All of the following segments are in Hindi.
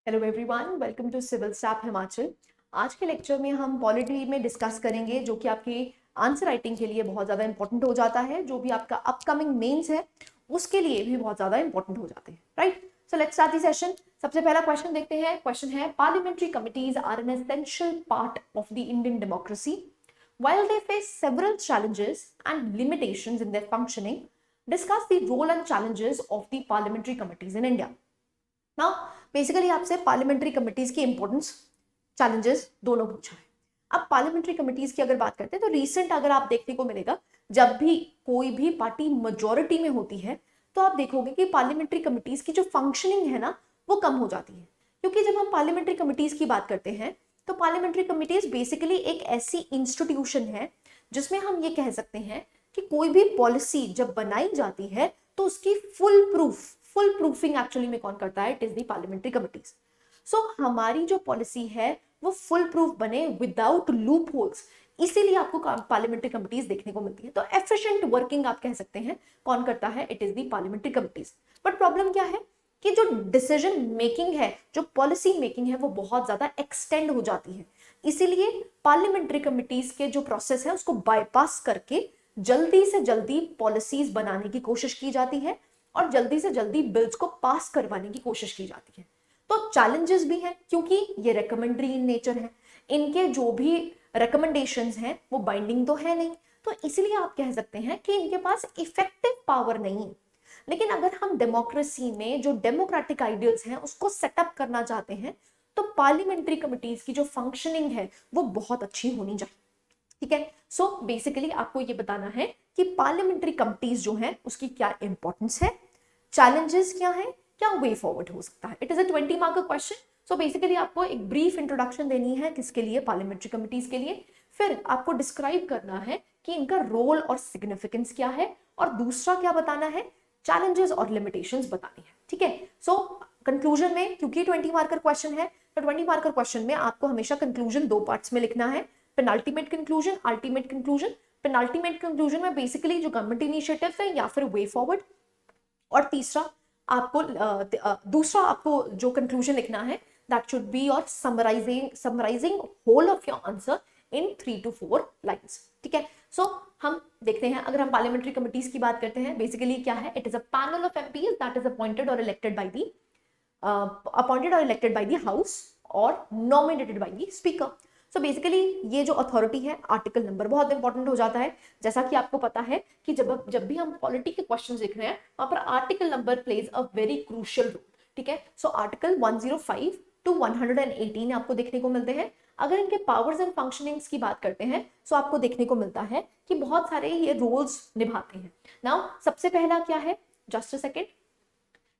Hello everyone, welcome to civil staff Himachal. आज के लेक्चर में हम पॉलिटी में डिस्कस करेंगे जो कि आपकी आंसर राइटिंग के लिए बहुत ज़्यादा इंपॉर्टेंट हो जाता है, जो भी आपका अपकमिंग मेंस है उसके लिए भी बहुत ज़्यादा इंपॉर्टेंट हो जाते हैं। Right, so let's start the session. सबसे पहला क्वेश्चन देखते हैं। क्वेश्चन है, parliamentary committees are an essential part of the Indian democracy while they face several challenges and limitations in their functioning. Discuss the role and challenges of the parliamentary committees in India. Now basically आपसे पार्लियामेंट्री कमिटीज की इंपॉर्टेंस, चैलेंजेस दोनों पूछा है। अब पार्लियामेंट्री कमिटीज की अगर बात करते हैं तो रिसेंट अगर आप देखने को मिलेगा, जब भी कोई भी पार्टी मेजॉरिटी में होती है तो आप देखोगे कि पार्लियामेंट्री कमिटीज की जो फंक्शनिंग है ना वो कम हो जाती है। क्योंकि जब हम पार्लियामेंट्री कमिटीज की बात करते हैं तो पार्लियामेंट्री कमिटीज बेसिकली एक ऐसी इंस्टीट्यूशन है जिसमें हम ये कह सकते हैं कि कोई भी पॉलिसी जब बनाई जाती है तो उसकी फुल प्रूफिंग एक्चुअली में कौन करता है? It is the parliamentary committees. So हमारी जो पॉलिसी है वो फुल प्रूफ बने विदाउट लूप होल्स, इसीलिए आपको पार्लियामेंट्री कमिटीज देखने को मिलती है। तो एफिशिएंट वर्किंग आप कह सकते हैं कौन करता है? It is the parliamentary committees. But problem क्या है कि जो डिसीजन मेकिंग है, जो पॉलिसी मेकिंग है, वो बहुत ज्यादा एक्सटेंड हो जाती है। इसीलिए पार्लियामेंट्री कमिटीज के जो प्रोसेस है उसको बाईपास करके जल्दी से जल्दी पॉलिसीज बनाने की कोशिश की जाती है और जल्दी से जल्दी बिल्स को पास करवाने की कोशिश की जाती है। तो चैलेंजेस भी हैं क्योंकि ये रिकमेंडरी इन नेचर है, इनके जो भी रिकमेंडेशंस हैं वो बाइंडिंग तो है नहीं, तो इसलिए आप कह सकते हैं कि इनके पास इफेक्टिव पावर नहीं है। लेकिन अगर हम डेमोक्रेसी में जो डेमोक्रेटिक आइडियल्स हैं उसको सेटअप करना चाहते हैं तो पार्लियामेंट्री कमिटीज की जो फंक्शनिंग है वो बहुत अच्छी होनी चाहिए। ठीक है, सो बेसिकली आपको ये बताना है कि पार्लियामेंट्री कमिटीज जो है उसकी क्या इंपॉर्टेंस है, चैलेंजेस क्या है, क्या वे फॉरवर्ड हो सकता है। इट इज अ 20 मार्क का क्वेश्चन। सो बेसिकली आपको एक ब्रीफ इंट्रोडक्शन देनी है किसके लिए? पार्लियामेंट्री कमिटीज के लिए। फिर आपको डिस्क्राइब करना है कि इनका रोल और सिग्निफिकेंस क्या है, और दूसरा क्या बताना है? चैलेंजेस और लिमिटेशंस बतानी है। ठीक है, सो कंक्लूजन में, क्योंकि 20 मार्कर क्वेश्चन है तो 20 मार्कर क्वेश्चन में आपको हमेशा कंक्लूजन दो पार्ट्स में लिखना है, penultimate conclusion, ultimate conclusion. Penultimate conclusion में बेसिकली जो गवर्नमेंट इनिशिएटिव है या फिर वे फॉरवर्ड, और तीसरा आपको दूसरा आपको जो कंक्लूजन लिखना है that should be your summarising whole of your answer in 3 to 4 lines. ठीक है, सो हम देखते हैं। अगर हम पार्लियामेंट्री कमिटीज की बात करते हैं, बेसिकली क्या है? It is a panel of MPs that is appointed और इलेक्टेड बाय द हाउस और nominated by the speaker. So basically ये जो अथॉरिटी है, आर्टिकल नंबर बहुत इंपॉर्टेंट हो जाता है। जैसा कि आपको पता है कि जब भी हम पॉलिटी के क्वेश्चंस लिख रहे हैं वहां पर article number plays a very crucial role. ठीक है, सो आर्टिकल 105 to 118 आपको देखने को मिलते हैं। अगर इनके पावर्स एंड फंक्शनिंग्स की बात करते हैं तो आपको देखने को मिलता है कि बहुत सारे ये रोल्स निभाते हैं। नाउ सबसे पहला क्या है? Just a second.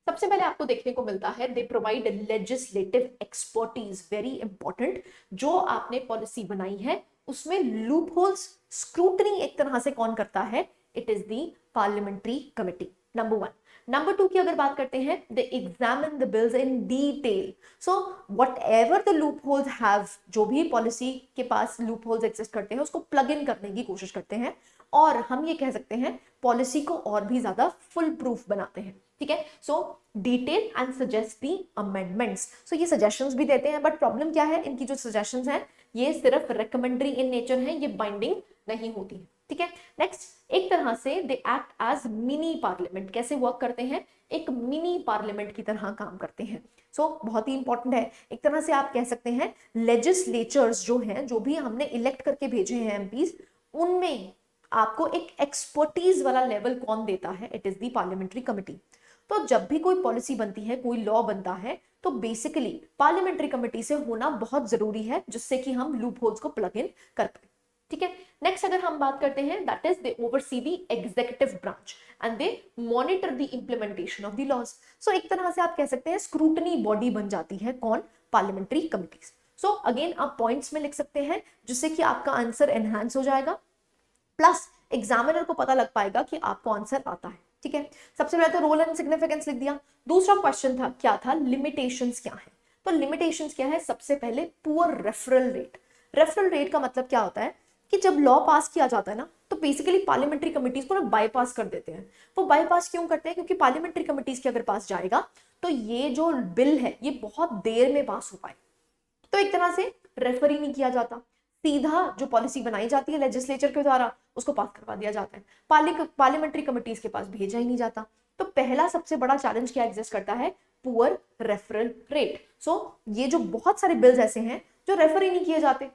सबसे पहले आपको देखने को मिलता है they provide legislative expertise, very important. जो आपने पॉलिसी बनाई है उसमें लूप होल्स स्क्रूटनी एक तरह से कौन करता है? It is the parliamentary committee, number 1। Number 2 की अगर बात करते हैं, they examine the bills in detail. So whatever the loopholes have, जो भी पॉलिसी के पास लूप होल्स एग्जिस्ट करते हैं उसको प्लग इन करने की कोशिश करते हैं, और हम ये कह सकते हैं पॉलिसी को और भी ज्यादा फुल प्रूफ बनाते हैं। ठीक है, so detail and suggest the amendments. So ये सजेशंस भी देते हैं, बट प्रॉब्लम क्या है? इनकी जो सजेशंस हैं ये सिर्फ रिकमेंडरी इन नेचर है, ये बाइंडिंग नहीं होती है। ठीक है, नेक्स्ट, एक तरह से they act as mini parliament. कैसे वर्क करते हैं? एक मिनी पार्लियामेंट की तरह काम करते हैं। सो बहुत ही इंपॉर्टेंट है। एक तरह से आप कह सकते हैं लेजिस्लेचर्स जो हैं, जो भी हमने इलेक्ट करके भेजे हैं एमपीज, उनमें आपको एक एक्सपर्टीज वाला लेवल कौन देता है? It is the parliamentary committee. तो जब भी कोई पॉलिसी बनती है, कोई लॉ बनता है, तो बेसिकली पार्लियामेंट्री कमिटी से होना बहुत जरूरी है जिससे कि हम लूप होल्स को प्लग इन कर पाए। ठीक है, नेक्स्ट अगर हम बात करते हैं, that is they oversee the executive branch and they monitor the implementation of the laws. So एक तरह से आप कह सकते हैं स्क्रूटनी बॉडी बन जाती है कौन? Parliamentary committees. सो अगेन आप पॉइंट्स में लिख सकते हैं जिससे कि आपका आंसर एनहांस हो जाएगा, प्लस एग्जामिनर को पता लग पाएगा कि आपको आंसर आता है। ठीक है, सबसे पहले तो रोल एंड सिग्निफिकेंस लिख दिया। दूसरा क्वेश्चन था, क्या था? लिमिटेशंस क्या है? तो लिमिटेशंस क्या है? सबसे पहले poor referral rate. Referral rate का मतलब क्या होता है कि जब लॉ पास किया जाता है ना तो बेसिकली पार्लियामेंट्री कमिटीज को ना बाईपास कर देते हैं। वो बाईपास क्यों करते हैं? क्योंकि पार्लियामेंट्री कमिटीज के अगर पास जाएगा तो ये जो बिल है ये बहुत देर में पास हो पाए, तो एक तरह से रेफर ही नहीं किया जाता, सीधा जो पॉलिसी बनाई जाती है लेजिस्लेचर के द्वारा उसको पास करवा दिया जाता है, पार्लियामेंट्री कमिटीज के पास भेजा ही नहीं जाता। तो पहला सबसे बड़ा चैलेंज क्या एग्जिस्ट करता है? Poor referral rate. सो ये जो बहुत सारे बिल्स ऐसे हैं जो रेफर ही नहीं किए जाते,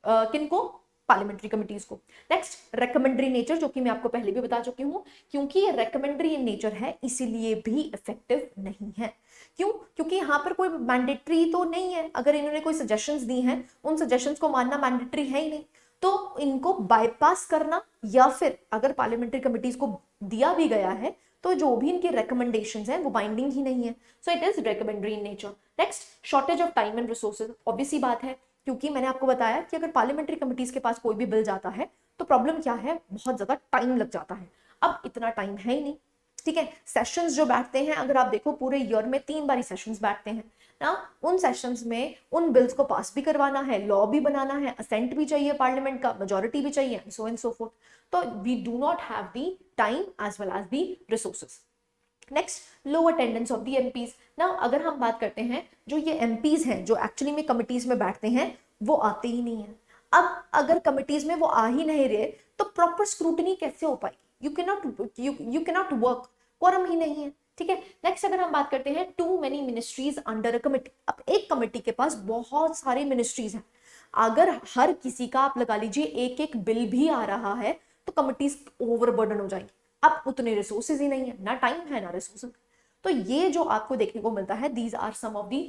किनको? पार्लियामेंट्री कमिटीज को। नेक्स्ट, रेकमेंडरी नेचर, जो कि मैं आपको पहले भी बता चुकी हूँ, क्योंकि ये रेकमेंडरी इन नेचर है इसीलिए भी इफेक्टिव नहीं है। क्यों? क्योंकि यहाँ पर कोई मैंडेटरी तो नहीं है, अगर इन्होंने कोई सजेशंस दी हैं उन सजेशंस को मानना मैंडेटरी है ही नहीं, तो इनको बाईपास करना, या फिर अगर पार्लियामेंट्री कमिटीज को दिया भी गया है तो जो भी इनके रिकमेंडेशंस हैं वो बाइंडिंग ही नहीं है। So it is recommendatory in nature. Next, shortage of time and resources. Obvious सी बात है, क्योंकि मैंने आपको बताया कि अगर पार्लियामेंट्री कमिटीज के पास कोई भी बिल जाता है तो प्रॉब्लम क्या है? बहुत ज्यादा टाइम लग जाता है। अब इतना टाइम है ही नहीं, ठीक है। सेशंस जो बैठते हैं, अगर आप देखो पूरे ईयर में 3 बार सेशंस बैठते हैं ना, उन सेशंस में उन बिल्स को पास भी करवाना है, लॉ भी बनाना है, असेंट भी चाहिए पार्लियामेंट का, मेजोरिटी भी चाहिए, सो एंड सो फोर्थ। तो we do not have the time as well as the resources. Next, low attendance of the MPs. ना अगर हम बात करते हैं, जो ये एमपीज हैं जो एक्चुअली में कमिटीज में बैठते हैं वो आते ही नहीं है। अब अगर कमिटीज में वो आ ही नहीं रहे तो प्रॉपर स्क्रूटनी कैसे हो पाएगी? यू कैनॉट वर्क, क्वोरम ही नहीं है, ठीक है। नेक्स्ट, अगर हम बात करते हैं too many ministries under a committee. अब एक कमिटी के पास बहुत सारे मिनिस्ट्रीज हैं, अगर हर किसी का आप लगा लीजिए एक एक बिल भी आ रहा है तो कमिटीज ओवरबर्डन हो जाएंगी। अब उतने रिसोर्सेज ही नहीं है, ना टाइम है ना रिसोर्सेज। तो ये जो आपको देखने को मिलता है, these are some of the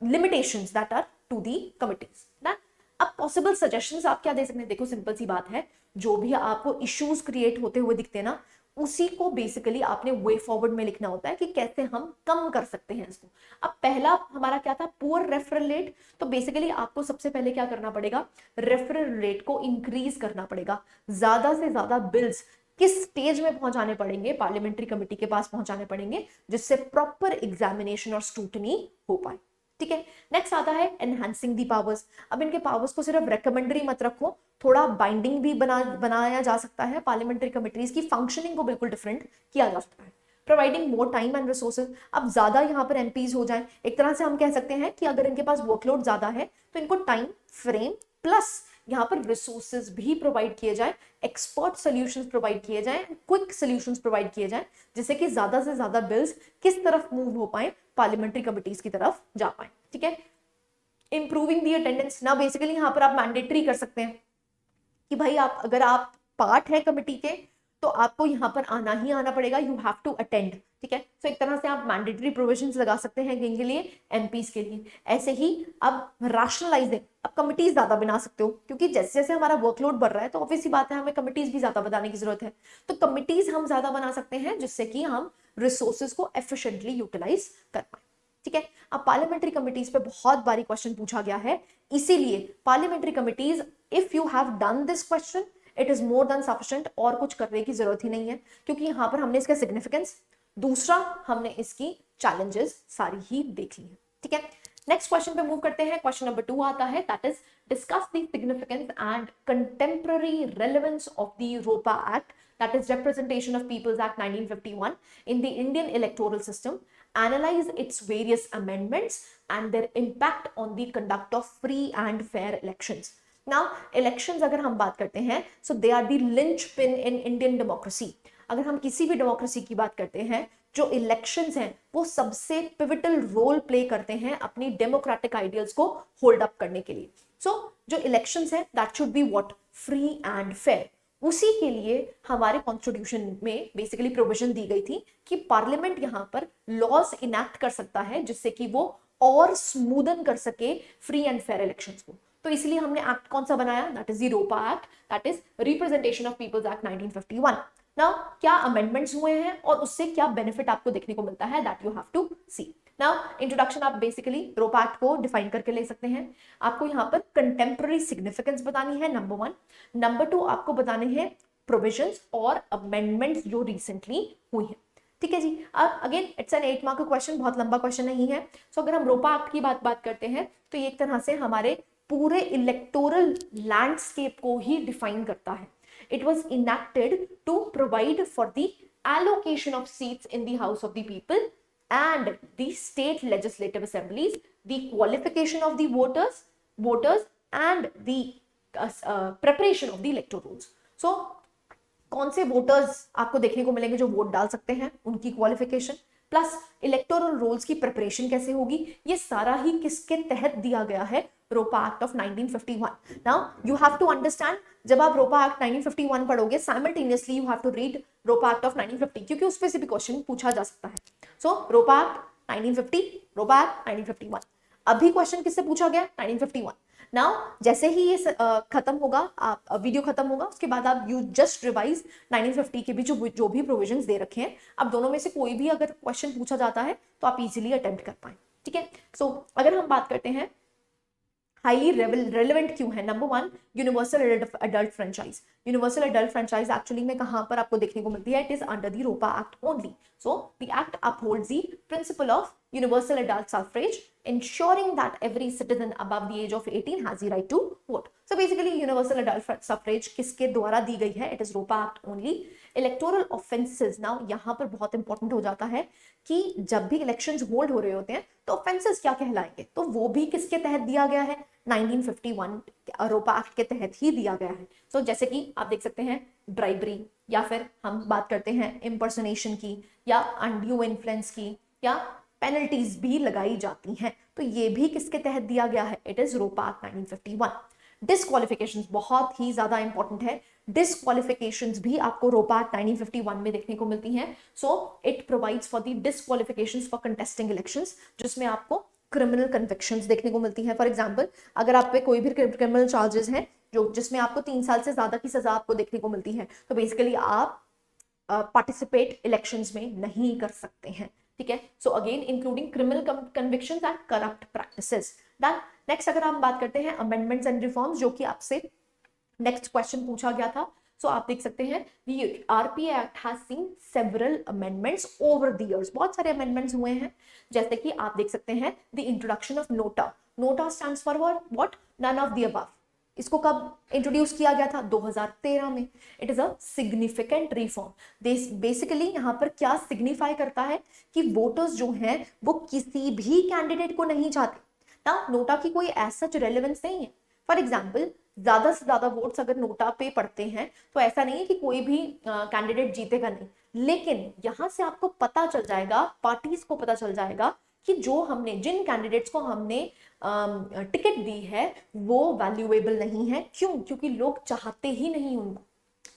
limitations that are to the committees ना। अब पॉसिबल सजेशंस आप क्या दे सकते हैं? देखो सिंपल सी बात है, जो भी आपको इश्यूज क्रिएट होते हुए दिखते हैं ना, उसी को बेसिकली आपने वे फॉरवर्ड में लिखना होता है कि कैसे हम कम कर सकते हैं इसको। अब पहला हमारा क्या था? Poor referral rate. तो बेसिकली आपको सबसे पहले क्या करना पड़ेगा? रेफरल रेट को इंक्रीज करना पड़ेगा, ज्यादा से ज्यादा बिल्स किस स्टेज में पहुंचाने पड़ेंगे? पार्लियामेंट्री कमेटी के पास पहुंचाने पड़ेंगे, जिससे प्रॉपर एग्जामिनेशन और स्क्रूटनी हो पाए, ठीक है। नेक्स्ट आता है एनहांसिंग दी पावर्स। अब इनके पावर्स को सिर्फ रेकमेंडरी मत रखो, थोड़ा बाइंडिंग भी बनाया जा सकता है। पार्लियामेंट्री कमिटीज की फंक्शनिंग को बिल्कुल डिफरेंट किया जा सकता है। Providing more time and resources. अब ज्यादा यहाँ पर एमपीज हो जाए, एक तरह से हम कह सकते हैं कि अगर इनके पास वर्कलोड ज्यादा है तो इनको टाइम फ्रेम प्लस यहाँ पर रिसोर्सेज भी प्रोवाइड किए जाए, एक्सपर्ट सॉल्यूशंस प्रोवाइड किए जाए, क्विक सॉल्यूशंस प्रोवाइड किए जाए, जिससे कि ज्यादा से ज्यादा बिल्स किस तरफ मूव हो पाए? पार्लियामेंट्री कमिटीज की तरफ जा पाए, ठीक है। इंप्रूविंग दी अटेंडेंस ना, बेसिकली यहाँ पर आप मैंडेटरी कर सकते हैं कि भाई आप अगर आप पार्ट है कमिटी के तो आपको यहाँ पर आना ही आना पड़ेगा, यू हैव टू अटेंड, ठीक है। सो एक तरह से आप मैंडेटरी प्रोविजंस लगा सकते हैं किनके लिए? एमपीज के लिए। ऐसे ही अब रैशनलाइजिंग, अब कमिटीज ज्यादा बना सकते हो, क्योंकि जैसे जैसे हमारा वर्कलोड बढ़ रहा है तो ऑब्वियसली बात है हमें कमिटीज भी ज्यादा बनाने की जरूरत है। तो कमिटीज हम ज्यादा बना सकते हैं जिससे कि हम रिसोर्सेज को एफिशिएंटली यूटिलाइज कर पाए, ठीक है। अब पार्लियामेंट्री कमिटीज पे बहुत बारी क्वेश्चन पूछा गया है, इसीलिए parliamentary committees, if you have done this question it is more than sufficient, और कुछ करने की जरूरत ही नहीं है, क्योंकि यहाँ पर हमने इसका सिग्निफिकेंस, दूसरा हमने इसकी चैलेंजेस सारी ही देख ली है, ठीक है। नेक्स्ट क्वेश्चन पे मूव करते हैं। क्वेश्चन नंबर 2 आता है, that is discuss the significance and contemporary relevance of the RoPA act, that is Representation of Peoples Act 1951 in the Indian electoral system, analyze its various amendments and their impact on the conduct of free and fair elections. Now elections अगर हम बात करते हैं, so they are the linchpin in Indian democracy. अगर हम किसी भी डेमोक्रेसी की बात करते हैं, जो इलेक्शंस हैं वो सबसे पिविटल रोल प्ले करते हैं अपनी डेमोक्रेटिक आइडियल्स को होल्ड अप करने के लिए। सो जो इलेक्शंस हैं that should be what? Free and fair. उसी के लिए हमारे कॉन्स्टिट्यूशन में बेसिकली प्रोविजन दी गई थी कि पार्लियामेंट यहाँ पर लॉज इनैक्ट कर सकता है जिससे कि वो और स्मूदन कर सके फ्री एंड फेयर इलेक्शंस को। तो इसलिए हमने एक्ट कौन सा बनाया? That is the RoPA act, that is representation of peoples act 1951। Now क्या अमेंडमेंट्स हुए हैं और उससे क्या बेनिफिट आपको देखने को मिलता है, that you have to see. Now introduction, आप बेसिकली रोपा एक्ट को डिफाइन करके ले सकते हैं। आपको यहाँ पर कंटेम्पररी सिग्निफिकेंस बतानी है, नंबर 1। नंबर 2 आपको बताने हैं प्रोविजंस और अमेंडमेंट्स जो रिसेंटली हुई हैं, ठीक है जी। अब अगेन इट्स एन 8 मार्क का क्वेश्चन, बहुत लंबा क्वेश्चन नहीं है। सो अगर हम रोपा एक्ट की बात करते हैं तो ये एक तरह से हमारे पूरे इलेक्टोरल लैंडस्केप को ही डिफाइन करता है। it was enacted to provide for the allocation of seats in the House of the People and the state legislative assemblies, the qualification of the voters and the preparation of the electoral rules. So कौन से वोटर्स आपको देखने को मिलेंगे जो वोट डाल सकते हैं, उनकी क्वालिफिकेशन प्लस इलेक्टोरल रोल्स की प्रिपरेशन कैसे होगी, ये सारा ही किसके तहत दिया गया है, RoPA act of 1951. Now you have to understand, जब आप रोपा एक्ट 1951 पढ़ोगे simultaneously you have to read RoPA act of 1950, क्योंकि उस पे से भी क्वेश्चन पूछा जा सकता है. सो रोपा एक्ट 1950, रोपा एक्ट 1951. अभी क्वेश्चन किससे पूछा गया, 1951. नाउ जैसे ही ये खत्म होगा, आप वीडियो खत्म होगा, उसके बाद आप यू जस्ट रिवाइज 1950 के भी जो भी प्रोविजंस दे रखे हैं. अब दोनों में से कोई भी अगर क्वेश्चन पूछा जाता है तो आप इजीली अटेम्प्ट कर पाए. ठीक है. सो अगर हम बात करते हैं हाईली रेलेवेंट क्यों है, number 1 universal adult franchise. Universal adult franchise actually में कहां पर आपको देखने को मिलती है, it is under the RoPA act only. So the act upholds the principle of universal adult suffrage, ensuring that every citizen above the age of 18 has the right to vote. So basically universal adult suffrage किसके द्वारा दी गई है, it is ROPA Act only. Electoral offenses, now यहाँ पर बहुत इंपॉर्टेंट हो जाता है कि जब भी इलेक्शंस होल्ड हो रहे होते हैं तो ऑफेंसेस क्या कहलाएंगे, तो वो भी किसके तहत दिया गया है, 1951 रोपा एक्ट के तहत ही दिया गया है. तो जैसे कि आप देख सकते हैं ब्राइबरी, या फिर हम बात करते हैं इम्पर्सनेशन की, या अनड्यू इन्फ्लुएंस की, या पेनल्टीज भी लगाई जाती हैं, तो ये भी किसके तहत दिया गया है, इट इज रोपा एक्ट 1951. डिस्क्वालिफिकेशंस बहुत ही ज्यादा इंपॉर्टेंट है. डिस्क्वालिफिकेशंस भी आपको रोपा एक्ट 1951 में देखने को मिलती हैं. So it provides for the disqualifications for contesting elections, जिसमें आपको क्रिमिनल कन्विक्शंस देखने को मिलती हैं. फॉर एग्जांपल अगर आप पे कोई भी क्रिमिनल चार्जेस हैं जो जिसमें आपको 3 साल से ज्यादा की सजा आपको देखने को मिलती है, तो बेसिकली आप पार्टिसिपेट इलेक्शंस में नहीं कर सकते हैं. ठीक है. So again including criminal convictions and corrupt practices. Then next अगर हम बात करते हैं अमेंडमेंट्स एंड रिफॉर्म्स, जो कि आपसे नेक्स्ट क्वेश्चन पूछा गया था. सो आप देख सकते हैं the RPA act has seen several amendments over the years. बहुत सारे अमेंडमेंट्स हुए हैं, जैसे कि आप देख सकते हैं the introduction of NOTA. NOTA stands for what, none of the above. इसको कब इंट्रोड्यूस किया गया था, 2013 में. It is a significant reform. Basically यहाँ पर क्या सिग्निफाई करता है कि वोटर्स जो हैं वो किसी भी कैंडिडेट को नहीं चाहते ना. नोटा की कोई ऐसा रेलेवेंस नहीं है. फॉर एग्जाम्पल ज्यादा से ज्यादा वोट्स अगर नोटा पे पड़ते हैं तो ऐसा नहीं है कि कोई भी कैंडिडेट जीतेगा नहीं, लेकिन यहां से आपको पता चल जाएगा, पार्टीज को पता चल जाएगा कि जो हमने जिन कैंडिडेट्स को हमने टिकट दी है वो वैल्यूएबल नहीं है. क्यों, क्योंकि लोग चाहते ही नहीं उनको.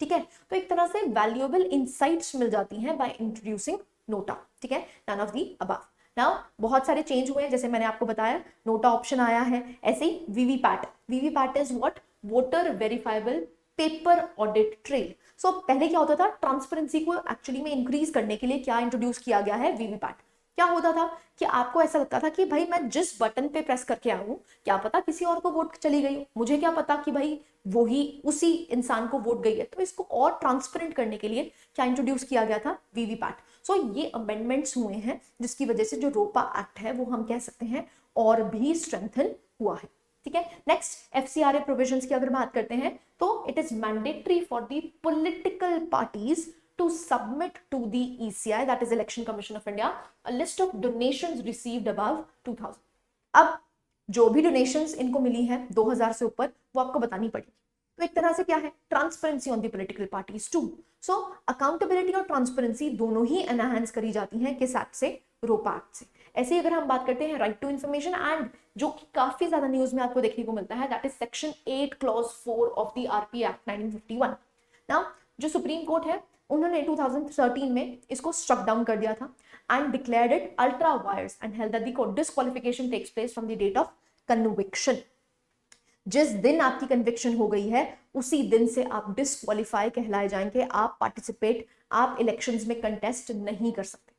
ठीक है. तो एक तरह से वैल्यूएबल इंसाइट्स मिल जाती हैं बाय इंट्रोड्यूसिंग नोटा. ठीक है. None of the above. Now बहुत सारे चेंज हुए हैं, जैसे मैंने आपको बताया नोटा ऑप्शन आया है. ऐसे ही VVPAT. VVPAT is what, voter verifiable paper audit trail. So पहले क्या होता था, ट्रांसपेरेंसी को एक्चुअली में इंक्रीज करने के लिए क्या इंट्रोड्यूस किया गया है, वीवीपैट. क्या होता था कि आपको ऐसा लगता था कि भाई मैं जिस बटन पे प्रेस करके आऊं, क्या पता किसी और को वोट चली गई हो, मुझे क्या पता कि भाई वो ही उसी इंसान को वोट गई है. तो इसको और ट्रांसपेरेंट करने के लिए क्या इंट्रोड्यूस किया गया था, वीवीपैट. सो ये अमेंडमेंट्स हुए हैं जिसकी वजह से जो रोपा एक्ट है वो हम कह सकते हैं और भी स्ट्रेंथन हुआ है. ठीक है. नेक्स्ट एफसीआरए प्रोविजंस की अगर बात करते हैं तो it is mandatory for the political parties to submit to the ECI, that is Election Commission of India, a list of donations received above 2000. अब जो भी डोनेशंस इनको मिली है 2000 से ऊपर वो आपको बतानी पड़ेगी. तो एक तरह से क्या है, transparency on the political parties too. So accountability और ट्रांसपेरेंसी दोनों ही एनहांस करी जाती हैं किस एक्ट से, रोपा एक्ट से. ऐसे ही अगर हम बात करते हैं राइट टू इन्फॉर्मेशन एंड, जो कि काफी ज्यादा न्यूज में आपको देखने को मिलता है, that is section 8 clause 4 of the RPA act 1951. Now जो सुप्रीम कोर्ट है उन्होंने 2013 में इसको स्ट्रक डाउन कर दिया था and declared it ultra vires and held that the disqualification takes place from the date of conviction. जिस दिन आपकी कन्विक्शन हो गई है उसी दिन से आप डिस्क्वालीफाई कहलाए जाएंगे. आप पार्टिसिपेट, आप इलेक्शंस में कंटेस्ट नहीं कर सकते.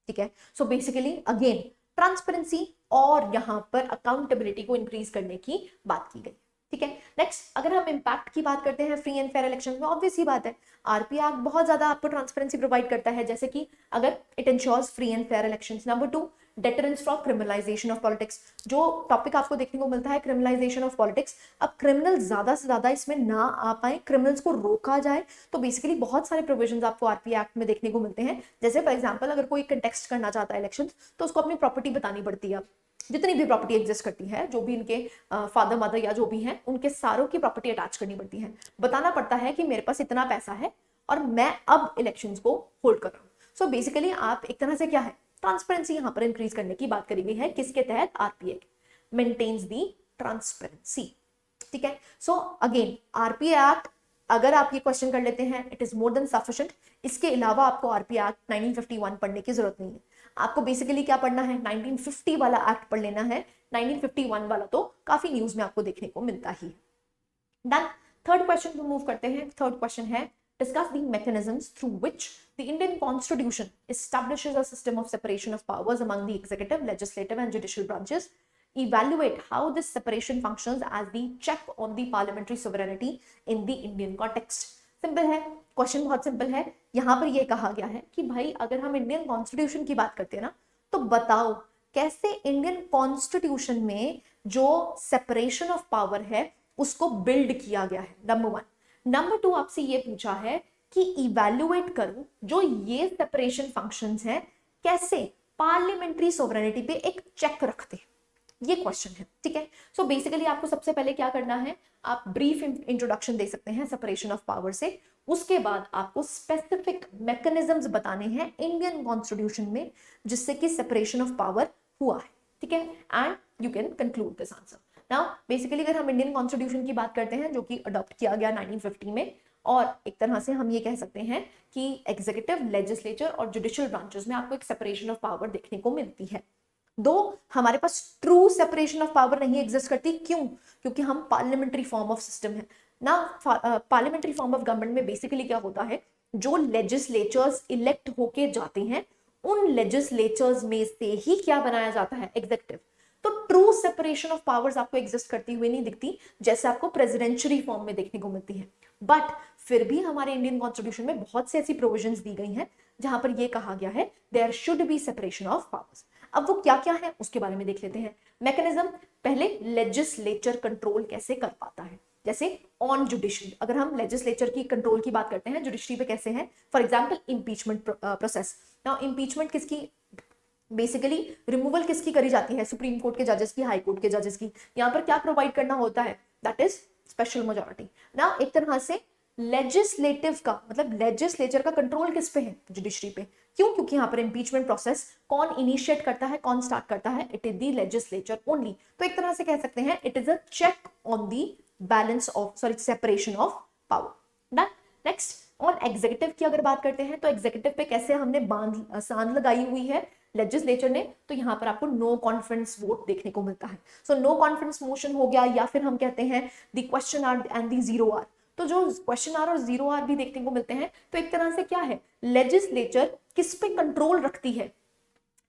ठीक है. सो बेसिकली अगेन ट्रांसपेरेंसी और यहां पर अकाउंटेबिलिटी को इंक्रीज करने की बात की गई. ठीक है. नेक्स्ट अगर हम इम्पैक्ट की बात करते हैं फ्री एंड फेयर इलेक्शन में, ऑब्वियस ही बात है आरपीए एक्ट बहुत ज्यादा आपको ट्रांसपेरेंसी प्रोवाइड करता है, जैसे कि अगर it ensures free and fair elections. Number 2, deterrence from criminalisation of politics, जो टॉपिक आपको देखने को मिलता है क्रिमिनलाइजेशन ऑफ पॉलिटिक्स। अब क्रिमिनल ज्यादा से ज्यादा इसमें ना आ पाए, क्रिमिनल्स को रोका जाए, तो बेसिकली बहुत सारे प्रोविजंस आपको आरपी एक्ट में देखने को मिलते हैं। जैसे फॉर एग्जांपल अगर कोई कंटेस्ट करना चाहता है इलेक्शन, तो उसको अपनी प्रॉपर्टी बतानी पड़ती है। जितनी भी प्रॉपर्टी एग्जिस्ट करती है, जो भी इनके फादर मदर या जो भी हैं, उनके सारों की प्रॉपर्टी अटैच करनी पड़ती है। बताना पड़ता है कि मेरे पास इतना पैसा है और मैं अब इलेक्शंस को होल्ड कर रहा हूँ। सो बेसिकली आप एक तरह से क्या है, ट्रांसपेरेंसी यहाँ पर इंक्रीज करने की बात करी गई है। किसके तहत? आरपी एक्ट मेंटेन्स दी ट्रांसपेरेंसी। ठीक है। सो अगेन आरपी एक्ट, अगर आप ये क्वेश्चन कर लेते हैं, it is more than sufficient. इसके अलावा आपको आरपी एक्ट 1951 पढ़ने की जरूरत नहीं है। आपको बेसिकली क्या पढ़ना है, 1950 वाला एक्ट पढ़ लेना है। 1951 वाला तो काफी न्यूज में आपको देखने को मिलता ही है। डन। थर्ड क्वेश्चन को मूव करते हैं। थर्ड क्वेश्चन है, discuss the mechanisms through which the Indian Constitution establishes a system of separation of powers among the executive, legislative and judicial branches. Evaluate how this separation functions as the check on the parliamentary sovereignty in the Indian context. Simple है, क्वेश्चन बहुत सिंपल है। यहाँ पर यह कहा गया है कि भाई अगर हम इंडियन कॉन्स्टिट्यूशन की बात करते हैं ना, तो बताओ कैसे इंडियन कॉन्स्टिट्यूशन में जो सेपरेशन ऑफ पावर है उसको बिल्ड किया गया है, नंबर वन। नंबर टू, आपसे ये पूछा है कि इवैल्यूएट करो जो ये सेपरेशन फंक्शंस हैं कैसे पार्लियामेंट्री सोवरेनिटी पे एक चेक रखते हैं, ये क्वेश्चन है। ठीक है। सो बेसिकली आपको सबसे पहले क्या करना है, आप ब्रीफ इंट्रोडक्शन दे सकते हैं सेपरेशन ऑफ पावर से। उसके बाद आपको स्पेसिफिक मैकेनिज्म्स बताने हैं इंडियन कॉन्स्टिट्यूशन में जिससे कि सेपरेशन ऑफ पावर हुआ है। ठीक है। And you can conclude this answer. Now basically अगर हम इंडियन कॉन्स्टिट्यूशन की बात करते हैं जो कि अडॉप्ट किया गया 1950 में, और एक तरह से हम ये कह सकते हैं कि एग्जीक्यूटिव, लेजिस्लेचर और जुडिशियल ब्रांचेस में आपको एक सेपरेशन ऑफ पावर देखने को मिलती है। दो हमारे पास ट्रू सेपरेशन ऑफ पावर नहीं एग्जिस्ट करती। क्यों? क्योंकि हम पार्लियामेंट्री फॉर्म ऑफ सिस्टम है ना। पार्लियामेंट्री फॉर्म ऑफ गवर्नमेंट में बेसिकली क्या होता है, जो लेजिस्लेचर्स इलेक्ट होके जाते हैं उन लेजिस्लेचर्स में से ही क्या बनाया जाता है, एग्जीक्यूटिव। तो ट्रू सेपरेशन ऑफ पावर्स आपको एग्जिस्ट करती हुई नहीं दिखती, जैसे आपको प्रेसिडेंशियरी फॉर्म में देखने को मिलती है। बट फिर भी हमारे इंडियन कॉन्स्टिट्यूशन में बहुत सी ऐसी प्रोविजंस दी गई हैं जहां पर यह कहा गया है there should be separation of powers. अब वो क्या क्या है उसके बारे में देख लेते हैं। मैकेनिज्म, पहले लेजिस्लेचर कंट्रोल कैसे कर पाता है, जैसे ऑन जुडिशरी। अगर हम लेजिस्लेचर की कंट्रोल की बात करते हैं, जुडिशरी पे कैसे है, for example impeachment process. Now impeachment किसकी, बेसिकली रिमूवल किसकी करी जाती है, सुप्रीम कोर्ट के जजेस की, हाई कोर्ट के जजेस की। यहाँ पर क्या प्रोवाइड करना होता है, दैट इज स्पेशल मेजॉरिटी। ना एक तरह से लेजिस्लेटिव का मतलब लेजिस्लेचर का कंट्रोल किस पे है, जुडिशरी पे। क्यों? क्योंकि यहाँ पर इंपीचमेंट प्रोसेस कौन इनिशिएट करता है, कौन स्टार्ट करता है, it is the legislature only. तो एक तरह से कह सकते हैं it is a check on the balance of separation of power. Next, on executive की अगर बात करते हैं तो एग्जीक्यूटिव पे कैसे हमने सांध लगाई हुई है लेजिस्लेचर ने, तो यहाँ पर आपको नो कॉन्फिडेंस वोट देखने को मिलता है। सो नो कॉन्फिडेंस मोशन हो गया, या फिर हम कहते हैं the question hour and the zero hour. तो जो क्वेश्चन आर और जीरो आर भी देखने को मिलते हैं, तो एक तरह से क्या है, लेजिस्लेचर किस पे कंट्रोल रखती है,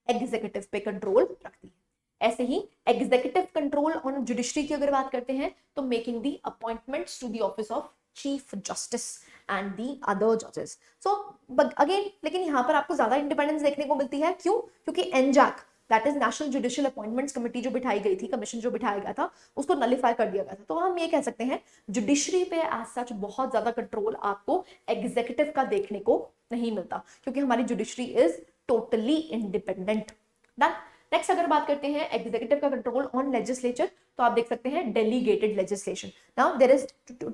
एग्जीक्यूटिव पे कंट्रोल रखती है। ऐसे ही एग्जीक्यूटिव कंट्रोल ऑन जुडिशरी की अगर बात करते हैं तो making the appointments to the office of chief justice and the other जजेस। सो अगेन लेकिन यहाँ पर आपको ज्यादा इंडिपेंडेंस देखने को मिलती है। क्यों? क्योंकि एनजैक, that is national judicial appointments committee, जो बिठाई गई थी, कमीशन जो बिठाया गया था, उसको नलिफाई कर दिया गया था। तो हम ये कह सकते हैं जुडिशरी पे एज सच बहुत ज्यादा कंट्रोल आपको एग्जीक्यूटिव का देखने को नहीं मिलता, क्योंकि हमारी judiciary is totally independent. Done. Next अगर बात करते हैं एग्जीक्यूटिव का कंट्रोल ऑन लेजिस्लेचर, तो आप देख सकते हैं delegated legislation. Now there is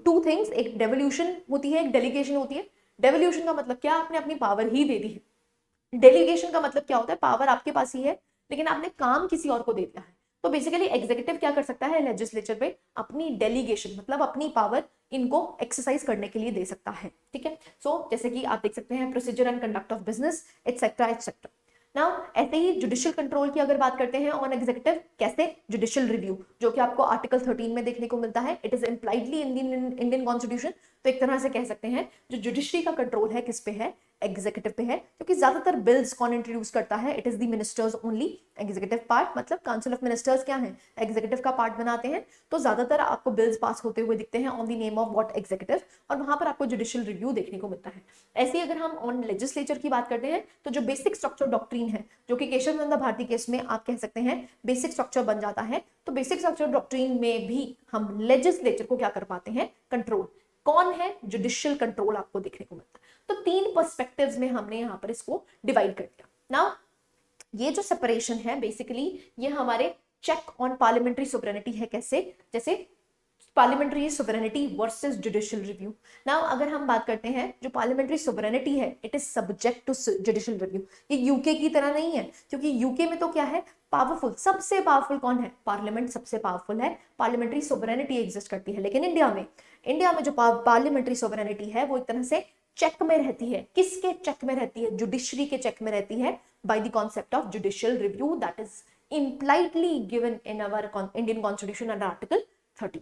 two things, एक डेवोल्यूशन होती है, एक डेलीगेशन होती है। डेवोल्यूशन का मतलब क्या, आपने अपनी पावर ही दे दी है। डेलीगेशन का मतलब क्या होता है, पावर आपके पास ही है लेकिन आपने काम किसी और को दे दिया है। तो बेसिकली एग्जीक्यूटिव क्या कर सकता है, लेजिस्लेचर पे अपनी डेलीगेशन मतलब अपनी पावर इनको एक्सरसाइज करने के लिए दे सकता है। ठीक है। सो जैसे कि आप देख सकते हैं procedure and conduct of business etcetera etcetera. Now ऐसे ही जुडिशियल कंट्रोल की अगर बात करते हैं ऑन एग्जीक्यूटिव, कैसे, जुडिशियल रिव्यू, जो कि आपको आर्टिकल 13 में देखने को मिलता है, it is impliedly in Indian constitution. तो एक तरह से कह सकते हैं जो जुडिशरी का कंट्रोल है किस पे है, एग्जीक्यूटिव पे है, क्योंकि ज्यादातर बिल्स कौन इंट्रोड्यूस करता है, it is the ministers only. Executive part मतलब काउंसिल ऑफ मिनिस्टर्स क्या है, एग्जीक्यूटिव का पार्ट बनाते हैं। तो ज्यादातर आपको बिल्स पास होते हुए दिखते हैं on the name of what executive, और वहां पर आपको जुडिशियल रिव्यू देखने को मिलता है। ऐसे ही अगर हम ऑन लेजिस्लेचर की बात करते हैं तो जो बेसिक स्ट्रक्चर डॉक्ट्रीन है, जो कि केशव नंदा भारती केस में आप कह सकते हैं बेसिक स्ट्रक्चर बन जाता है, तो बेसिक स्ट्रक्चर डॉक्ट्रीन में भी हम लेजिस्लेचर को क्या कर पाते हैं, कंट्रोल। कौन है, जुडिशियल कंट्रोल आपको देखने को मिलता है। तो 3 पर्सपेक्टिव्स में हमने यहाँ पर इसको डिवाइड कर दिया। नाउ ये जो सेपरेशन है बेसिकली ये हमारे चेक ऑन पार्लियामेंट्री सोवरेनिटी है। कैसे, जैसे parliamentary sovereignty versus judicial review. Now अगर हम बात करते हैं जो पार्लियामेंट्री सोवरेनिटी है, it is subject to judicial review. ये यूके की तरह नहीं है, क्योंकि यूके में तो क्या है, पावरफुल, सबसे पावरफुल कौन है, पार्लियामेंट सबसे पावरफुल है, पार्लियामेंट्री सोवरेनिटी एग्जिस्ट करती है। लेकिन इंडिया में जो पार्लियामेंट्री सोवरेनिटी है वो एक तरह से चेक में रहती है। किसके चेक में रहती है, जुडिशरी के चेक में रहती है, by the concept of judicial review that is impliedly given in our Indian Constitution under Article 30।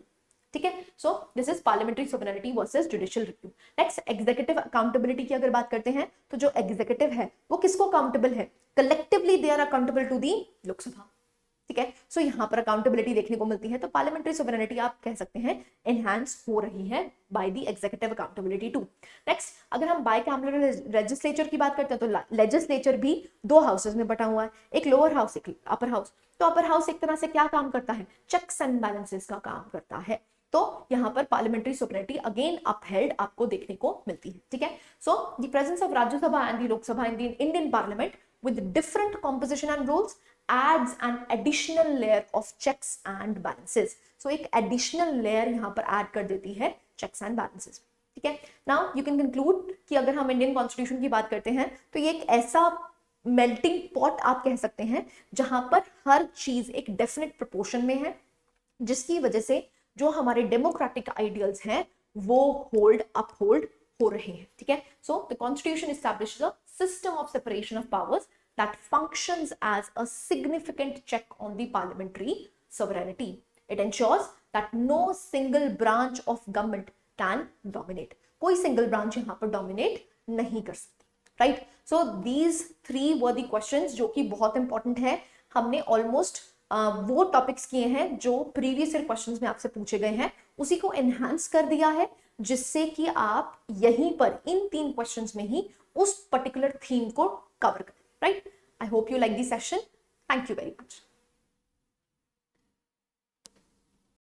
ठीक है, so this is parliamentary sovereignty versus judicial review. Next executive accountability की अगर बात करते हैं तो जो एग्जीक्यूटिव है वो किसको अकाउंटेबल है, collectively they are accountable to the Lok Sabha. ठीक है, सो यहाँ पर अकाउंटेबिलिटी देखने को मिलती है। तो पार्लियामेंट्री सोवरेनिटी आप कह सकते हैं एनहांस हो रही है by the executive accountability too. Next अगर हम बाइकैमरल लेजिस्लेचर की बात करते हैं तो लेजिस्लेचर भी 2 हाउसेज में बटा हुआ है, एक लोअर हाउस एक अपर हाउस। तो अपर हाउस एक तरह से क्या काम करता है, चेक्स एंड बैलेंसेस का काम करता है। तो यहाँ पर पार्लियामेंट्री सोवरेनिटी अगेन अपहेल्ड आपको देखने को मिलती है। ठीक है, so the presence of Rajya Sabha and the Lok Sabha in the Indian parliament with different composition and rules adds an additional layer of checks and balances। so एक additional layer यहाँ पर add कर देती है checks and balances। ठीक है, now you can conclude कि अगर हम इंडियन कॉन्स्टिट्यूशन की बात करते हैं तो ये एक ऐसा मेल्टिंग पॉट आप कह सकते हैं जहां पर हर चीज एक डेफिनेट प्रोपोर्शन में है, जिसकी वजह से जो हमारे डेमोक्रेटिक आइडियल्स हैं वो अपहोल्ड हो रहे हैं। ठीक है, so the constitution establishes a system of separation of powers that functions as a significant check on the parliamentary sovereignty। It ensures that no single branch of government can dominate। कोई single branch यहाँ पर dominate नहीं कर सकती। Right? So these 3 were the questions जो कि बहुत important है। हमने almost वो टॉपिक्स किए हैं जो प्रीवियस ईयर क्वेश्चंस में आपसे पूछे गए हैं, उसी को एनहांस कर दिया है, जिससे कि आप यहीं पर इन 3 क्वेश्चंस में ही उस पर्टिकुलर थीम को कवर करें। Right, I hope you like this session. Thank you very much.